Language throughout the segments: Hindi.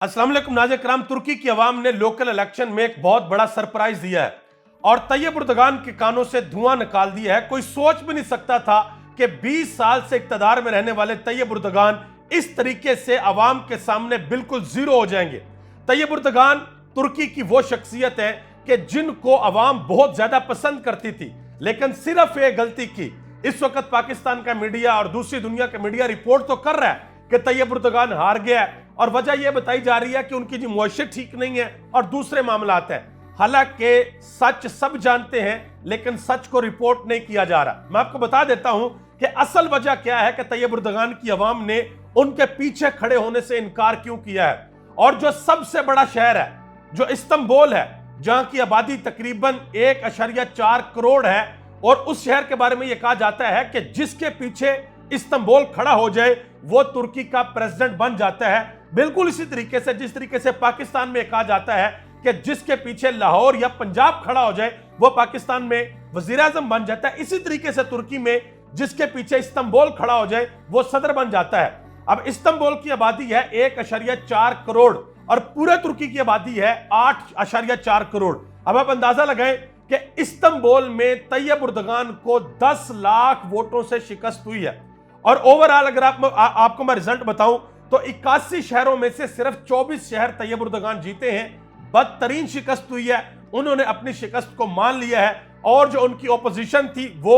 अस्सलाम वालेकुम नाज़रीन किराम। तुर्की की अवाम ने लोकल इलेक्शन में एक बहुत बड़ा सरप्राइज दिया है और तैयब उर्दगान के कानों से धुआं निकाल दिया है। कोई सोच भी नहीं सकता था कि 20 साल से इक्तदार में रहने वाले तैयब उर्दगान इस तरीके से अवाम के सामने बिल्कुल जीरो हो जाएंगे। तैयब उर्दगान तुर्की की वो शख्सियत है कि जिनको अवाम बहुत ज्यादा पसंद करती थी, लेकिन सिर्फ एक गलती की। इस वक्त पाकिस्तान का मीडिया और दूसरी दुनिया का मीडिया रिपोर्ट तो कर रहा है कि तैयब उर्दगान हार गया है और वजह यह बताई जा रही है कि उनकी जो मुआशरत ठीक नहीं है और दूसरे मामलात हैं। हालांकि सच सब जानते हैं, लेकिन सच को रिपोर्ट नहीं किया जा रहा। मैं आपको बता देता हूं कि असल वजह क्या है कि तैयब उर्दगान की अवाम ने उनके पीछे खड़े होने से इनकार क्यों किया है। और जो सबसे बड़ा शहर है, जो इस्तांबुल है, जहां की आबादी तकरीबन 1.4 करोड़ है, और उस शहर के बारे में यह कहा जाता है कि जिसके पीछे इस्तांबुल खड़ा हो जाए वो तुर्की का प्रेसिडेंट बन जाता है। बिल्कुल इसी तरीके से जिस तरीके से पाकिस्तान में कहा जाता है कि जिसके पीछे लाहौर या पंजाब खड़ा हो जाए वो पाकिस्तान में वजीर आजम बन जाता है, इसी तरीके से तुर्की में जिसके पीछे इस्तांबुल खड़ा हो जाए वो सदर बन जाता है। अब इस्तांबुल की आबादी है 1.4 करोड़ और पूरे तुर्की की आबादी है 8.4 करोड़। अब आप अंदाजा लगाएं कि इस्तांबुल में तैयब उर्दगान को 10 लाख वोटों से शिकस्त हुई है। और ओवरऑल अगर आपको मैं रिजल्ट बताऊं तो 81 शहरों में से सिर्फ 24 शहर तैयब उर्दगान जीते हैं। बदतरीन शिकस्त हुई है, उन्होंने अपनी शिकस्त को मान लिया है और जो उनकी ऑपोजिशन थी वो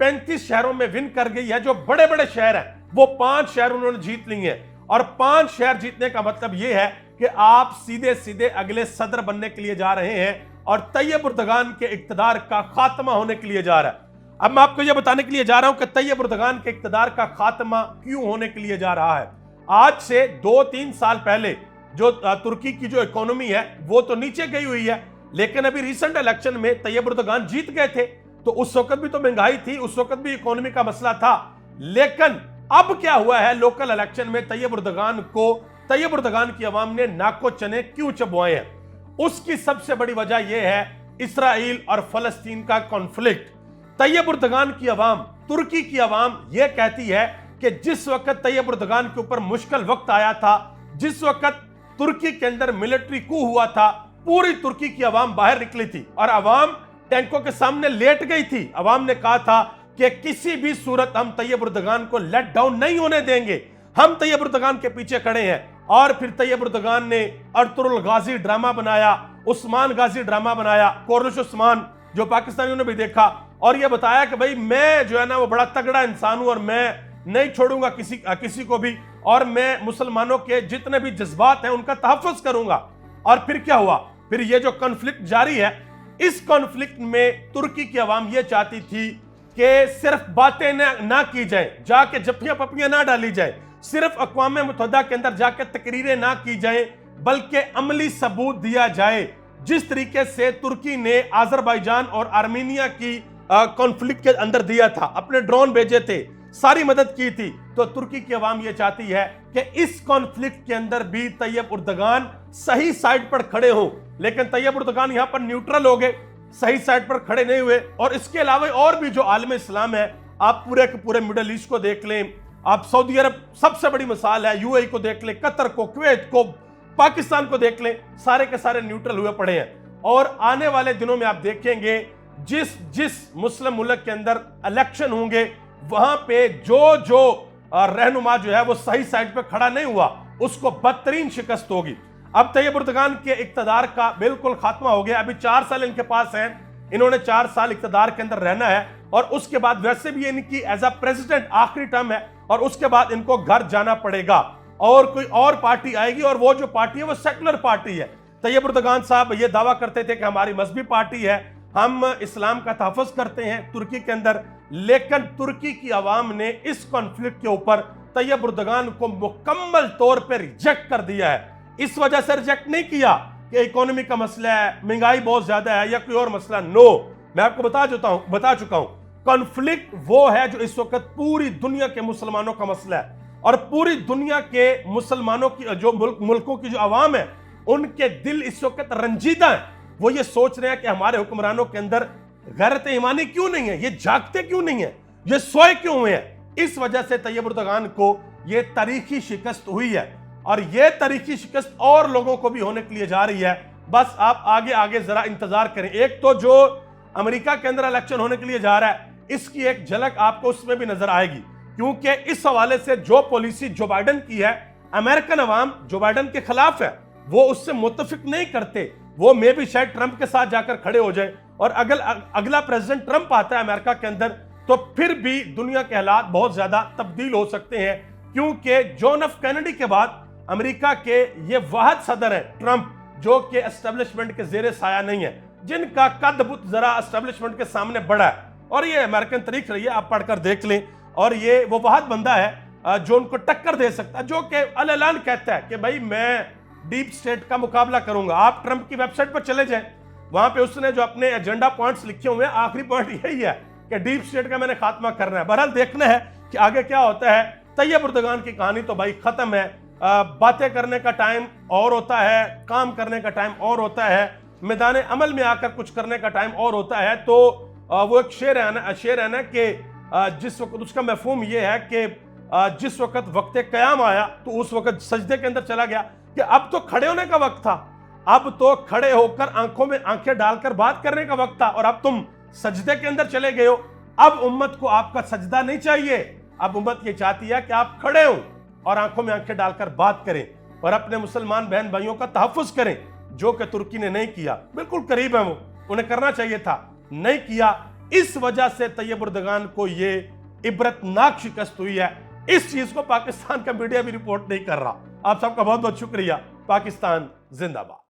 35 शहरों में विन कर गई है। जो बड़े बड़े शहर हैं वो 5 शहर उन्होंने जीत लिए हैं और 5 शहर जीतने का मतलब यह है कि आप सीधे सीधे अगले सदर बनने के लिए जा रहे हैं और तैयब उर्दगान के इक्तदार का खात्मा होने के लिए जा रहा है। अब मैं आपको यह बताने के लिए जा रहा हूं कि तैयब उर्दगान के इक्तदार का खात्मा क्यों होने के लिए जा रहा है। आज से 2-3 साल पहले जो तुर्की की जो इकोनॉमी है वो तो नीचे गई हुई है, लेकिन अभी रिसेंट इलेक्शन में तैयब उर्दगान जीत गए थे, तो उस वक्त भी तो महंगाई थी, उस वक्त भी इकोनॉमी का मसला था। लेकिन अब क्या हुआ है, लोकल इलेक्शन में तैयब उर्दगान की अवाम ने नाको चने क्यों चबवाए हैं। उसकी सबसे बड़ी वजह यह है इसराइल और फलस्तीन का कॉन्फ्लिक्ट। तैयब उर्दगान की अवाम, तुर्की की अवाम यह कहती है कि जिस वक्त तैयब उर्दगान के ऊपर मुश्किल वक्त आया था, जिस वक्त तुर्की के अंदर मिलिट्री कू हुआ था, पूरी तुर्की की अवाम बाहर निकली थी और अवाम टैंकों के सामने लेट गई थी। अवाम ने कहा था कि किसी भी सूरत हम तैयब उर्दगान को लेट डाउन नहीं होने देंगे, हम तैयब उर्दगान के पीछे खड़े हैं। और फिर तैयब उर्दगान ने अर्तुगरुल गाजी ड्रामा बनाया, उस्मान गाजी ड्रामा बनाया, कोरलिश उस्मान जो पाकिस्तानियों ने भी देखा, और यह बताया कि भाई मैं जो है ना वो बड़ा तगड़ा इंसान हूं और मैं नहीं छोड़ूंगा किसी को भी, और मैं मुसलमानों के जितने भी जज्बात हैं उनका तहफ़्फ़ुज़ करूंगा। और फिर क्या हुआ, फिर ये जो कॉन्फ्लिक्ट जारी है, इस कॉन्फ्लिक्ट में तुर्की की आवाम ये चाहती थी कि सिर्फ बातें ना की जाए, जाके जफ्फियां पप्पियां ना डाली जाए, सिर्फ अक़वाम मुत्तहिदा के अंदर जाके तकरीरें ना की जाए, बल्कि अमली सबूत दिया जाए। जिस तरीके से तुर्की ने अज़रबैजान और आर्मीनिया की कॉन्फ्लिक्ट के अंदर दिया था, अपने ड्रोन भेजे थे, सारी मदद की थी, तो तुर्की की आवाम यह चाहती है कि इस कॉन्फ्लिक्ट के अंदर भी तैयब उर्दगान सही साइड पर खड़े हों। लेकिन तैयब उर्दगान यहां पर न्यूट्रल हो गए, सही साइड पर खड़े नहीं हुए। और इसके अलावा और भी जो आलम इस्लाम है, आप पूरे के पूरे मिडल ईस्ट को देख लें, आप सऊदी अरब सबसे बड़ी मिसाल है, यूएई को देख लें, कतर को, कुवैत को, पाकिस्तान को देख लें, सारे के सारे न्यूट्रल हुए पड़े हैं। और आने वाले दिनों में आप देखेंगे जिस मुस्लिम मुल्क के अंदर इलेक्शन होंगे वहां पे जो रहनुमा जो है वो सही साइड पे खड़ा नहीं हुआ, उसको बदतरीन शिकस्त होगी। अब तैयब उर्दगान के इक्तदार का बिल्कुल खात्मा हो गया। अभी 4 साल इनके पास हैं, इन्होंने 4 साल इक्तदार के अंदर रहना है और उसके बाद वैसे भी इनकी एज अ प्रेसिडेंट आखिरी टर्म है और उसके बाद इनको घर जाना पड़ेगा और कोई और पार्टी आएगी, और वो जो पार्टी है वो सेकुलर पार्टी है। तैयब उर्दगान साहब ये दावा करते थे कि हमारी मजहबी पार्टी है, हम इस्लाम का तहफ़्फ़ुज़ करते हैं तुर्की के अंदर, लेकिन तुर्की की आवाम ने इस कॉन्फ्लिक्ट के ऊपर तैयब उर्दगान को मुकम्मल तौर पर रिजेक्ट कर दिया है। इस वजह से रिजेक्ट नहीं किया कि इकोनॉमी का मसला है, महंगाई बहुत ज्यादा है या कोई और मसला। नो, मैं आपको बता चुका हूं, कॉन्फ्लिक्ट वो है जो इस वक्त पूरी दुनिया के मुसलमानों का मसला है और पूरी दुनिया के मुसलमानों की जो मुल्कों की जो आवाम है उनके दिल इस वक्त रंजीदा है। वो ये सोच रहे हैं कि हमारे हुक्मरानों के अंदर गैरत ईमानी क्यों नहीं है, ये जागते क्यों नहीं है, ये सोए क्यों हुए हैं। इस वजह से तैयब उर्दगान को ये तारीखी शिकस्त हुई है और यह तारीखी शिकस्त और लोगों को भी होने के लिए जा रही है। बस आप आगे आगे जरा इंतजार करें। एक तो जो अमेरिका के अंदर इलेक्शन होने के लिए जा रहा है, इसकी एक झलक आपको उसमें भी नजर आएगी, क्योंकि इस हवाले से जो पॉलिसी जो बाइडेन की है, अमेरिकन अवाम जो बाइडेन के खिलाफ है, वो उससे मुत्तफिक नहीं करते। वो मे भी शायद ट्रंप के साथ जाकर खड़े हो जाए, और अगर अगला प्रेसिडेंट ट्रंप आता है अमेरिका के अंदर, तो फिर भी दुनिया के हालात बहुत ज्यादा तब्दील हो सकते हैं, क्योंकि जॉन एफ कैनेडी के बाद अमेरिका के ये वाहिद सदर है ट्रंप जो कि एस्टेब्लिशमेंट के जेरे साया नहीं है, जिनका कद बुत जरा एस्टेब्लिशमेंट के सामने बड़ा है। और ये अमेरिकन तारीख रही है, आप पढ़कर देख लें। और ये वो वाहिद बंदा है जो उनको टक्कर दे सकता है, जो कि अल-ऐलान कहता है कि भाई मैं डीप स्टेट का मुकाबला करूंगा। आप ट्रंप की वेबसाइट पर चले जाएं, वहां पे उसने जो अपने एजेंडा पॉइंट्स लिखे हुए हैं, आखिरी पॉइंट यही है कि डीप स्टेट का मैंने खात्मा करना है। बहरहाल देखना है कि आगे क्या होता है। तैयब उर्दगान की कहानी तो भाई खत्म है। बातें करने का टाइम और होता है, काम करने का टाइम और होता है, मैदान अमल में आकर कुछ करने का टाइम और होता है। तो वो एक शेर है ना कि जिस वक्त उसका मफहूम ये है कि जिस वक्त वक्त क़याम आया तो उस वक्त सजदे के अंदर चला गया, कि अब तो खड़े होने का वक्त था, अब तो खड़े होकर आंखों में आंखें डालकर बात करने का वक्त था, और अब तुम सजदे के अंदर चले गए हो। अब उम्मत को आपका सजदा नहीं चाहिए, अब उम्मत ये चाहती है कि आप खड़े हो और आंखों में आंखें डालकर बात करें और अपने मुसलमान बहन भाइयों का तहफ़्फ़ुज़ करें, जो कि तुर्की ने नहीं किया। बिल्कुल करीब है वो, उन्हें करना चाहिए था, नहीं किया। इस वजह से तैयब उर्दगान को ये इबरतनाक शिकस्त हुई है। इस चीज को पाकिस्तान का मीडिया भी रिपोर्ट नहीं कर रहा। आप सबका बहुत बहुत शुक्रिया। पाकिस्तान जिंदाबाद।